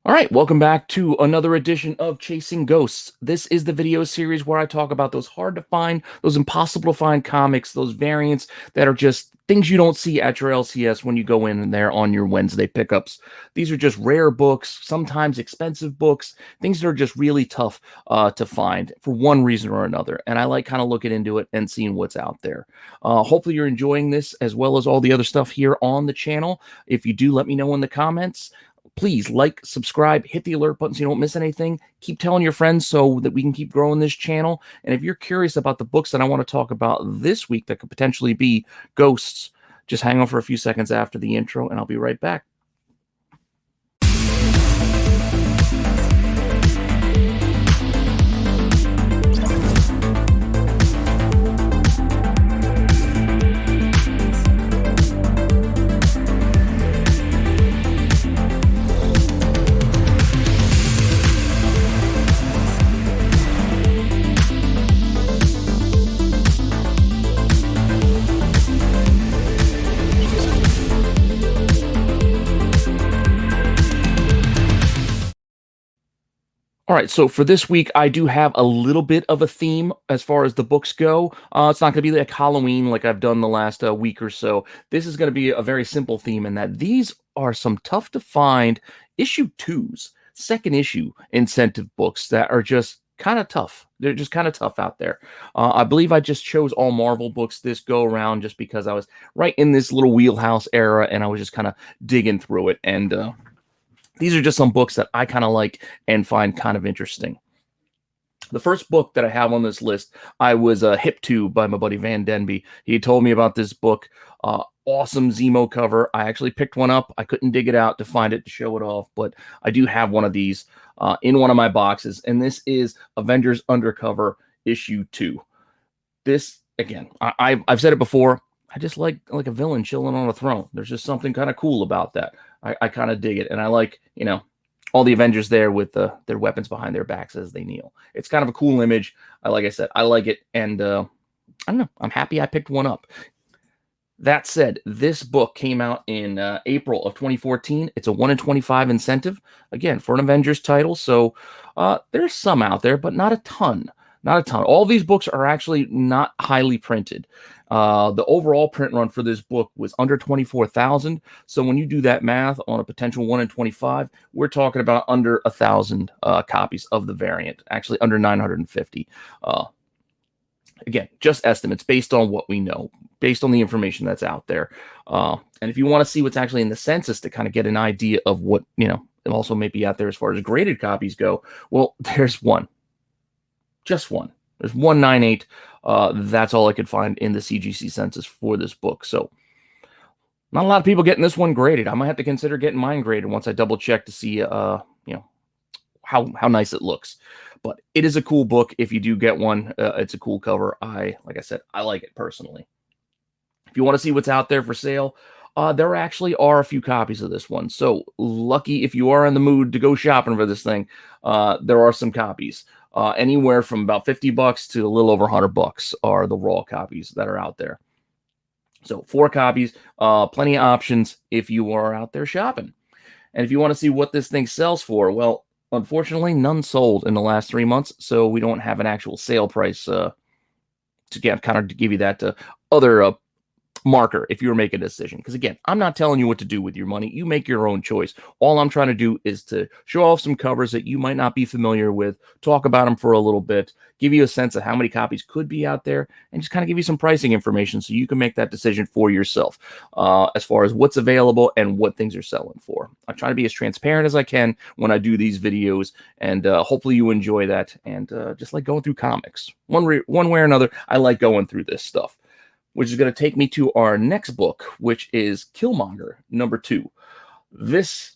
All right, welcome back to another edition of Chasing Ghosts. This is the video series where I talk about those hard to find, those impossible to find comics, those variants that are just things you don't see at your LCS when you go in there on your Wednesday pickups. These are just rare books, sometimes expensive books, things that are just really tough to find for one reason or another. And I like kind of looking into it and seeing what's out there. Hopefully you're enjoying this as well as all the other stuff here on the channel. If you do, let me know in the comments. Please like, subscribe, hit the alert button so you don't miss anything. Keep telling your friends so that we can keep growing this channel. And if you're curious about the books that I want to talk about this week that could potentially be ghosts, just hang on for a few seconds after the intro and I'll be right back. All right, so for this week, I do have a little bit of a theme as far as the books go. It's not going to be like Halloween like I've done the last week or so. This is going to be a very simple theme in that these are some tough to find issue twos, second issue incentive books that are just kind of tough. They're just kind of tough out there. I believe I just chose all Marvel books this go around just because I was right in this little wheelhouse era and I was just kind of digging through it. And these are just some books that I kind of like and find kind of interesting. The first book that I have on this list, I was hip to by my buddy Van Denby. He told me about this book. Awesome Zemo cover. I actually picked one up. I couldn't dig it out to find it to show it off, but I do have one of these in one of my boxes, and this is Avengers Undercover issue 2. This, again, I've said it before. I just like a villain chilling on a throne. There's just something kind of cool about that. I kind of dig it, and I like, all the Avengers there with their weapons behind their backs as they kneel. It's kind of a cool image. Like I said, I like it, and I don't know. I'm happy I picked one up. That said, this book came out in April of 2014. It's a 1 in 25 incentive, again, for an Avengers title. So there's some out there, but not a ton. Not a ton. All these books are actually not highly printed. The overall print run for this book was under 24,000. So when you do that math on a potential 1 in 25, we're talking about under 1,000 copies of the variant, actually under 950. Again, just estimates based on what we know, based on the information that's out there. And if you want to see what's actually in the census to kind of get an idea of what, also may be out there as far as graded copies go, well, there's one. Just one. There's 198. That's all I could find in the CGC census for this book. So not a lot of people getting this one graded. I might have to consider getting mine graded once I double check to see, how nice it looks. But it is a cool book. If you do get one, it's a cool cover. Like I said, I like it personally. If you want to see what's out there for sale, there actually are a few copies of this one. So lucky if you are in the mood to go shopping for this thing, there are some copies. Anywhere from about $50 to a little over $100 are the raw copies that are out there. So 4 copies, plenty of options if you are out there shopping. And if you want to see what this thing sells for, well, unfortunately, none sold in the last 3 months, so we don't have an actual sale price to give you that other marker if you're making a decision. Because again, I'm not telling you what to do with your money. You make your own choice. All I'm trying to do is to show off some covers that you might not be familiar with, talk about them for a little bit, give you a sense of how many copies could be out there, and just kind of give you some pricing information so you can make that decision for yourself as far as what's available and what things are selling for. I'm trying to be as transparent as I can when I do these videos, and hopefully you enjoy that. And just like going through comics, one way or another, I like going through this stuff, which is going to take me to our next book, which is Killmonger, number 2. This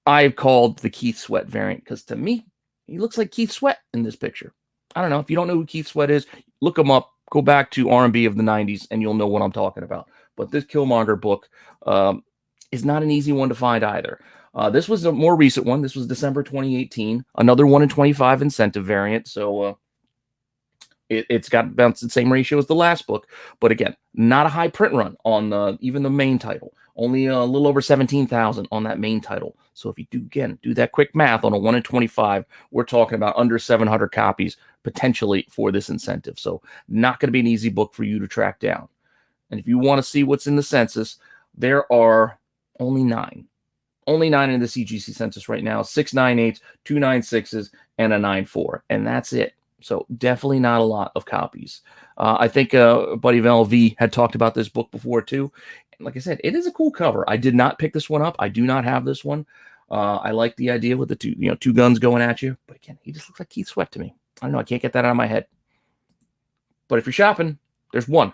I've called the Keith Sweat variant because to me, he looks like Keith Sweat in this picture. I don't know. If you don't know who Keith Sweat is, look him up. Go back to R&B of the 90s, and you'll know what I'm talking about. But this Killmonger book is not an easy one to find either. This was a more recent one. This was December 2018. Another 1 in 25 incentive variant. So it's got about the same ratio as the last book, but again, not a high print run on even the main title. only a little over 17,000 on that main title. So if you do that quick math on a 1 in 25, we're talking about under 700 copies potentially for this incentive. So not going to be an easy book for you to track down. And if you want to see what's in the census, there are only 9. Only 9 in the CGC census right now: 6 9/8, 2 9/6s, and a 9/4, and that's it. So definitely not a lot of copies. I think Buddy of LV had talked about this book before too. And like I said, it is a cool cover. I did not pick this one up. I do not have this one. I like the idea with the two guns going at you. But again, he just looks like Keith Sweat to me. I don't know. I can't get that out of my head. But if you're shopping, there's one.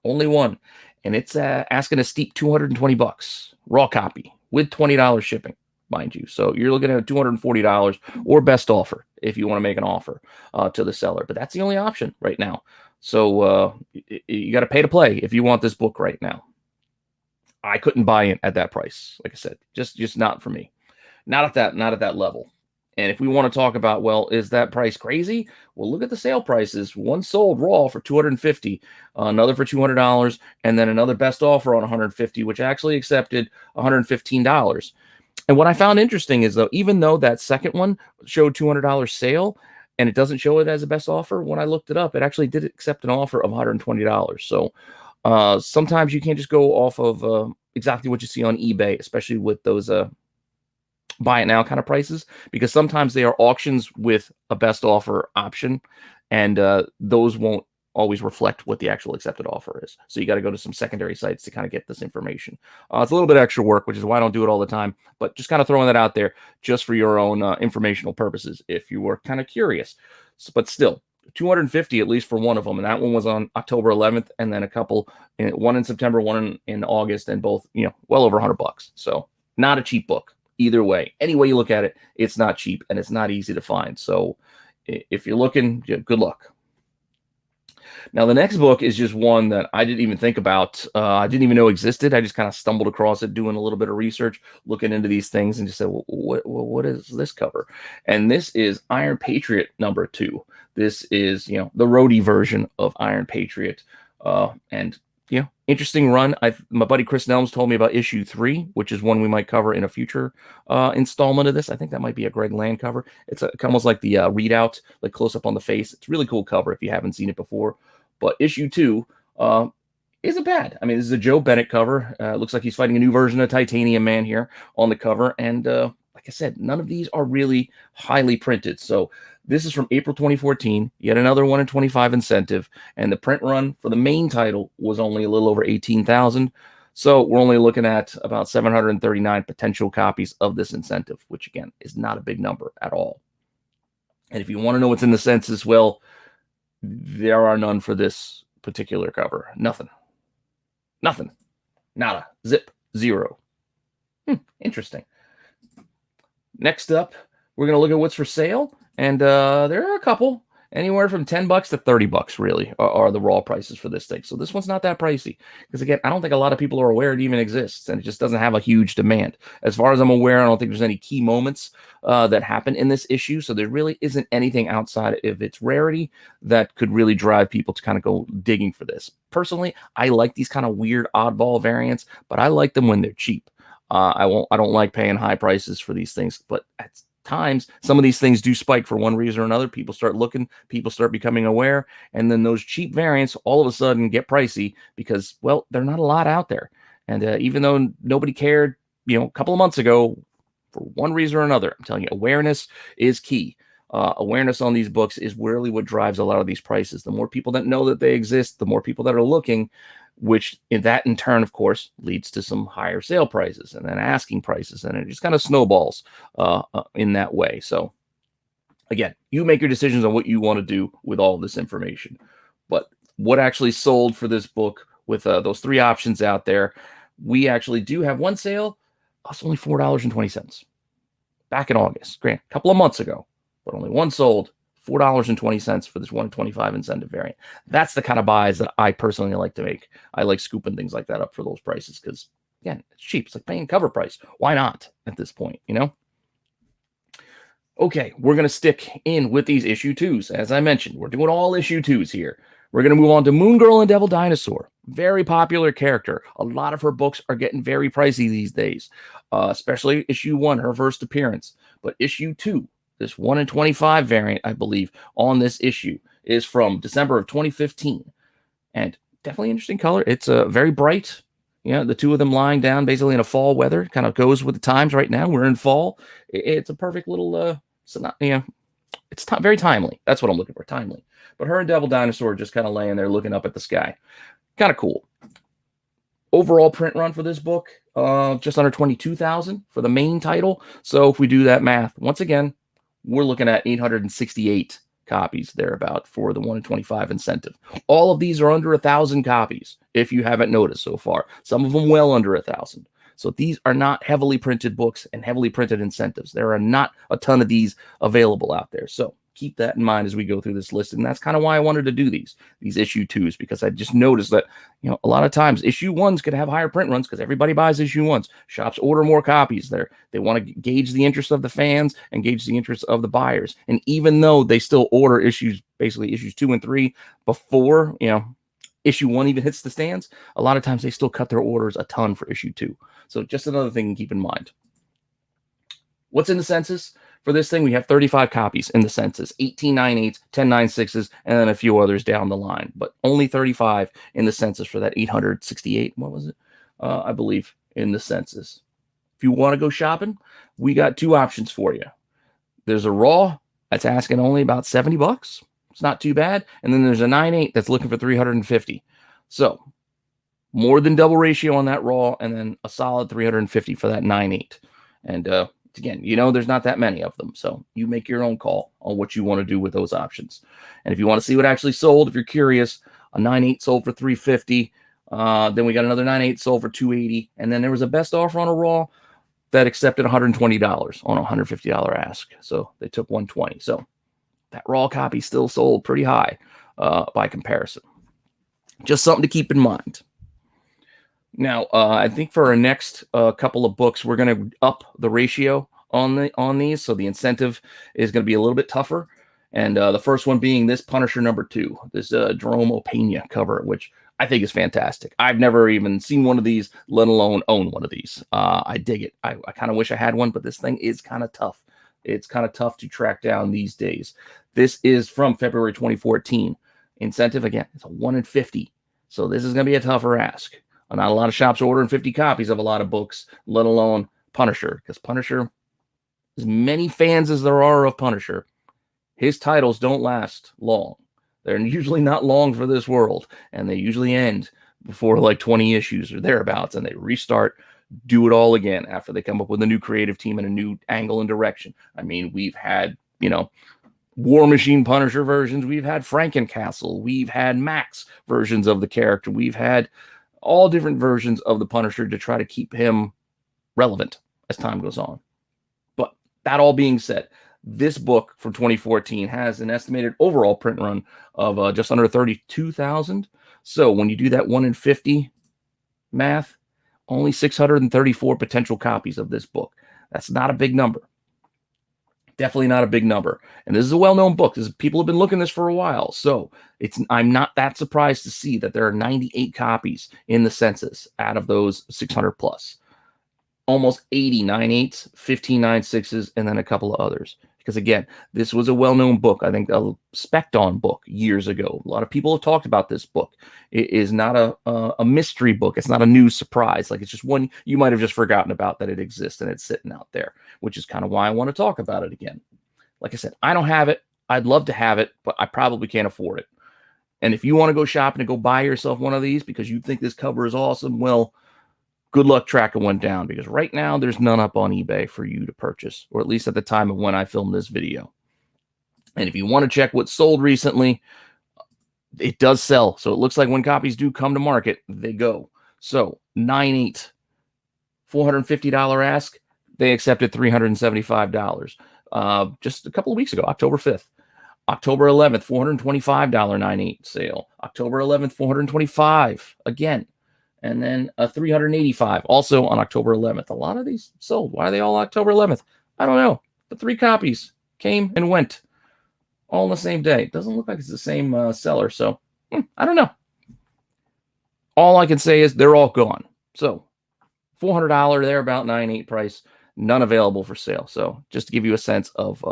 Only one. And it's asking a steep $220 raw copy with $20 shipping, mind you. So you're looking at $240 or best offer if you want to make an offer to the seller. But that's the only option right now. So you got to pay to play if you want this book right now. I couldn't buy it at that price. Like I said, just not for me. Not at that level. And if we want to talk about, well, is that price crazy? Well, look at the sale prices. One sold raw for $250, another for $200, and then another best offer on $150, which actually accepted $115. And what I found interesting is, though, even though that second one showed $200 sale and it doesn't show it as a best offer, when I looked it up, it actually did accept an offer of $120. So sometimes you can't just go off of exactly what you see on eBay, especially with those buy it now kind of prices, because sometimes they are auctions with a best offer option, and those won't always reflect what the actual accepted offer is. So you got to go to some secondary sites to kind of get this information. It's a little bit extra work, which is why I don't do it all the time, but just kind of throwing that out there just for your own informational purposes if you were kind of curious. But still, 250 at least for one of them, and that one was on October 11th, and then a couple, one in September, one in August, and both well over $100. So not a cheap book. Either way, any way you look at it, it's not cheap and it's not easy to find. So if you're looking, good luck. Now, the next book is just one that I didn't even think about. I didn't even know existed. I just kind of stumbled across it doing a little bit of research, looking into these things, and just said, well, what is this cover? And this is Iron Patriot #2. This is, the roadie version of Iron Patriot. And interesting run. My buddy Chris Nelms told me about issue 3, which is one we might cover in a future installment of this. I think that might be a Greg Land cover. It's almost like the readout, like close up on the face. It's a really cool cover if you haven't seen it before. But issue 2 isn't bad. I mean, this is a Joe Bennett cover. It looks like he's fighting a new version of Titanium Man here on the cover. And like I said, none of these are really highly printed. So this is from April 2014, yet another 1 in 25 incentive, and the print run for the main title was only a little over 18,000. So we're only looking at about 739 potential copies of this incentive, which again is not a big number at all. And if you want to know what's in the census, well, there are none for this particular cover. Nothing. Nada. Zip. Zero. Interesting. Next up, we're going to look at what's for sale. And there are a couple, anywhere from $10 to $30 really are the raw prices for this thing. So this one's not that pricey because, again, I don't think a lot of people are aware it even exists, and it just doesn't have a huge demand. As far as I'm aware, I don't think there's any key moments that happen in this issue. So there really isn't anything outside of its rarity that could really drive people to kind of go digging for this. Personally, I like these kind of weird oddball variants, but I like them when they're cheap. I don't like paying high prices for these things, but at times some of these things do spike for one reason or another. People start looking, people start becoming aware, and then those cheap variants all of a sudden get pricey because, well, they're not a lot out there. And even though nobody cared, a couple of months ago, for one reason or another, I'm telling you, awareness is key. Awareness on these books is really what drives a lot of these prices. The more people that know that they exist, the more people that are looking, which in turn, of course, leads to some higher sale prices and then asking prices. And it just kind of snowballs in that way. So again, you make your decisions on what you want to do with all of this information. But what actually sold for this book with those 3 options out there, we actually do have one sale. It's only $4.20 back in August. Grant, a couple of months ago, but only one sold. $4.20 for this 1 in 25 incentive variant. That's the kind of buys that I personally like to make. I like scooping things like that up for those prices because, again, it's cheap. It's like paying cover price. Why not at this point, Okay, we're going to stick in with these issue 2s. As I mentioned, we're doing all issue 2s here. We're going to move on to Moon Girl and Devil Dinosaur. Very popular character. A lot of her books are getting very pricey these days, especially issue 1, her first appearance. But issue 2, this 1 in 25 variant, I believe, on this issue is from December of 2015. And definitely interesting color. It's very bright. Yeah, the two of them lying down basically in a fall weather kind of goes with the times right now. We're in fall. It's a perfect little, it's very timely. That's what I'm looking for, timely. But her and Devil Dinosaur just kind of laying there looking up at the sky. Kind of cool. Overall print run for this book, just under 22,000 for the main title. So if we do that math, once again, we're looking at 868 copies thereabout for the 1 in 25 incentive. All of these are under 1,000 copies, if you haven't noticed so far. Some of them well under 1,000. So these are not heavily printed books and heavily printed incentives. There are not a ton of these available out there. So keep that in mind as we go through this list. And that's kind of why I wanted to do these issue 2s, because I just noticed that, a lot of times issue 1s could have higher print runs because everybody buys issue 1s. Shops order more copies there. They want to gauge the interest of the fans and gauge the interest of the buyers. And even though they still order basically issues 2 and 3 before, issue 1 even hits the stands, a lot of times they still cut their orders a ton for issue 2. So just another thing to keep in mind. What's in the census? For this thing, we have 35 copies in the census, 18 9/8, 10 9/6, and then a few others down the line, but only 35 in the census for that 868. What was it? I believe in the census. If you want to go shopping, we got 2 options for you. There's a raw that's asking only about $70. It's not too bad. And then there's a 9/8 that's looking for 350. So more than double ratio on that raw, and then a solid 350 for that 9/8. And again, there's not that many of them. So you make your own call on what you want to do with those options. And if you want to see what actually sold, if you're curious, a 9/8 sold for 350. Then we got another 9/8 sold for 280. And then there was a best offer on a raw that accepted $120 on a $150 ask. So they took 120. So that raw copy still sold pretty high by comparison. Just something to keep in mind. Now, I think for our next couple of books, we're going to up the ratio on these. So the incentive is going to be a little bit tougher. And the first one being this Punisher #2, this Jerome Opeña cover, which I think is fantastic. I've never even seen one of these, let alone own one of these. I dig it. I kind of wish I had one, but this thing is kind of tough. It's kind of tough to track down these days. This is from February 2014. Incentive, again, it's a 1 in 50. So this is going to be a tougher ask. Not a lot of shops are ordering 50 copies of a lot of books, let alone Punisher, because Punisher, as many fans as there are of Punisher, his titles don't last long. They're usually not long for this world, and they usually end before like 20 issues or thereabouts, and they restart, do it all again after they come up with a new creative team and a new angle and direction. I mean, we've had, War Machine Punisher versions, we've had Frankencastle, we've had Max versions of the character, we've had all different versions of the Punisher to try to keep him relevant as time goes on. But that all being said, this book from 2014 has an estimated overall print run of just under 32,000. So when you do that 1 in 50 math, only 634 potential copies of this book. That's not a big number. Definitely not a big number. And this is a well-known book. People have been looking at this for a while. So I'm not that surprised to see that there are 98 copies in the census out of those 600 plus. Almost 80 9/8s, 15 9/6s, and then a couple of others. Because again, this was a well-known book. I think a Specton book years ago. A lot of people have talked about this book. It is not a mystery book. It's not a new surprise. Like, it's just one you might have just forgotten about that it exists and it's sitting out there, which is kind of why I want to talk about it again. Like I said, I don't have it. I'd love to have it, but I probably can't afford it. And if you want to go shopping and go buy yourself one of these because you think this cover is awesome, well, good luck tracking one down, because right now there's none up on eBay for you to purchase, or at least at the time of when I filmed this video. And if you want to check what's sold recently, it does sell. So it looks like when copies do come to market, they go. So 9/8, $450 ask, they accepted $375. Just a couple of weeks ago, October 5th. October 11th, $425 9/8 sale. October 11th, $425 again. And then a $385 also on October 11th. A lot of these sold. Why are they all October 11th? I don't know. The 3 copies came and went all on the same day. It doesn't look like it's the same seller. So I don't know. All I can say is they're all gone. So $400 there, about 9.8 price, none available for sale. So just to give you a sense of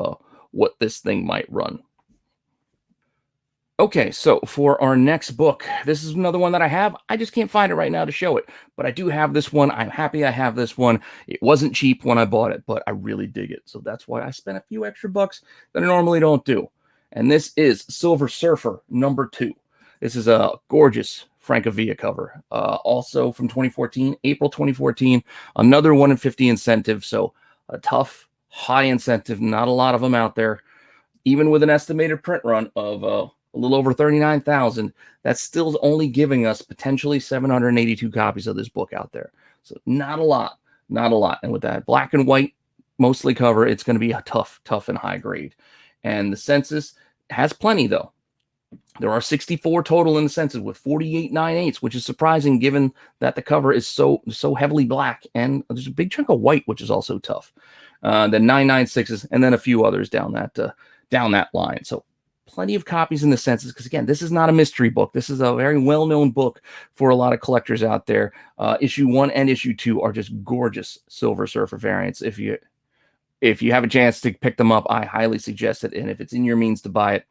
what this thing might run. Okay, so for our next book, this is another one that I have. I just can't find it right now to show it, but I do have this one. I'm happy I have this one. It wasn't cheap when I bought it, but I really dig it. So that's why I spent a few extra bucks that I normally don't do. And this is Silver Surfer #2. This is a gorgeous Francavilla cover. Also from 2014, April 2014. Another 1 in 50 incentive. So a tough, high incentive. Not a lot of them out there. Even with an estimated print run of a little over 39,000, that's still only giving us potentially 782 copies of this book out there. So not a lot, not a lot. And with that black and white mostly cover, it's going to be a tough and high grade. And the census has plenty though. There are 64 total in the census with 48 9/8, which is surprising given that the cover is so heavily black, and there's a big chunk of white, which is also tough. Then 9/96s, and then a few others down that line. So plenty of copies in the census, because again, this is not a mystery book. This is a very well-known book for a lot of collectors out there. Issue 1 and issue 2 are just gorgeous Silver Surfer variants. If you have a chance to pick them up, I highly suggest it. And if it's in your means to buy it,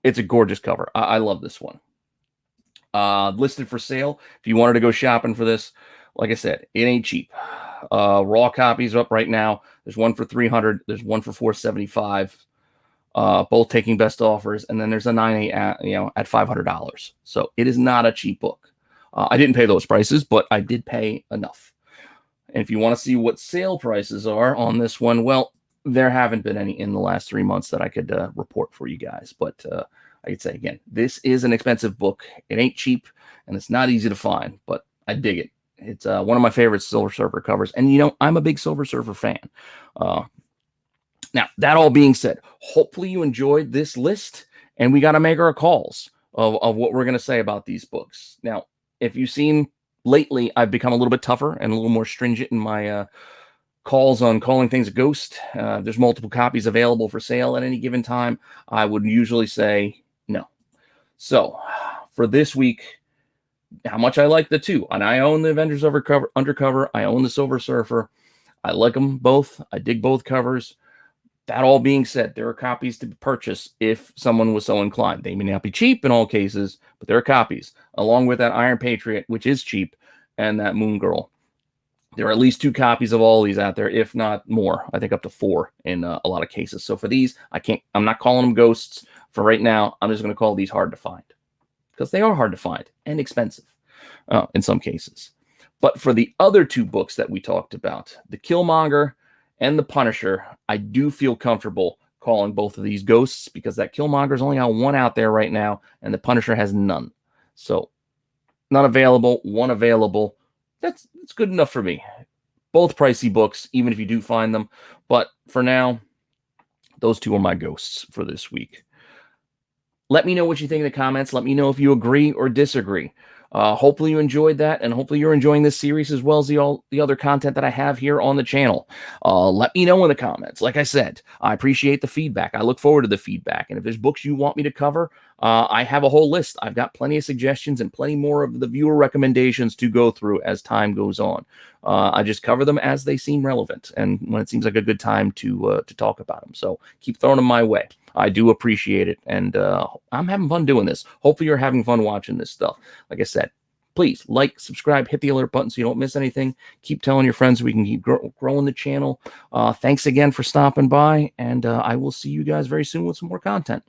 it's a gorgeous cover. I love this one. Listed for sale. If you wanted to go shopping for this, like I said, it ain't cheap. Raw copies up right now. There's one for $300. There's one for $475. Both taking best offers, and then there's a 9/8 at $500. So it is not a cheap book. I didn't pay those prices, but I did pay enough. And if you want to see what sale prices are on this one, well, there haven't been any in the last 3 months that I could report for you guys. But I could say again, this is an expensive book. It ain't cheap, and it's not easy to find, but I dig it. It's one of my favorite Silver Surfer covers, and I'm a big Silver Surfer fan. Now, that all being said, hopefully you enjoyed this list, and we got to make our calls of what we're going to say about these books. Now, if you've seen lately, I've become a little bit tougher and a little more stringent in my calls on calling things a ghost. There's multiple copies available for sale at any given time. I would usually say no. So for this week, how much I like the two, and I own the Avengers Undercover. I own the Silver Surfer. I like them both. I dig both covers. That all being said, there are copies to purchase if someone was so inclined. They may not be cheap in all cases, but there are copies, along with that Iron Patriot, which is cheap, and that Moon Girl. There are at least 2 copies of all these out there, if not more. I think up to 4 in a lot of cases. So for these, I'm not calling them ghosts for right now. I'm just going to call these hard to find, because they are hard to find and expensive in some cases. But for the other 2 books that we talked about, the Killmonger and the Punisher, I do feel comfortable calling both of these ghosts, because that Killmonger's only got 1 out there right now, and the Punisher has none. So not available, 1 available. That's good enough for me. Both pricey books, even if you do find them. But for now, those 2 are my ghosts for this week. Let me know what you think in the comments. Let me know if you agree or disagree. Hopefully you enjoyed that, and hopefully you're enjoying this series as well as the other content that I have here on the channel. Let me know in the comments. Like I said, I appreciate the feedback. I look forward to the feedback. And if there's books you want me to cover, I have a whole list. I've got plenty of suggestions and plenty more of the viewer recommendations to go through as time goes on. I just cover them as they seem relevant and when it seems like a good time to talk about them. So keep throwing them my way. I do appreciate it, and I'm having fun doing this. Hopefully you're having fun watching this stuff. Like I said, please like, subscribe, hit the alert button so you don't miss anything. Keep telling your friends so we can keep growing the channel. Thanks again for stopping by, and I will see you guys very soon with some more content.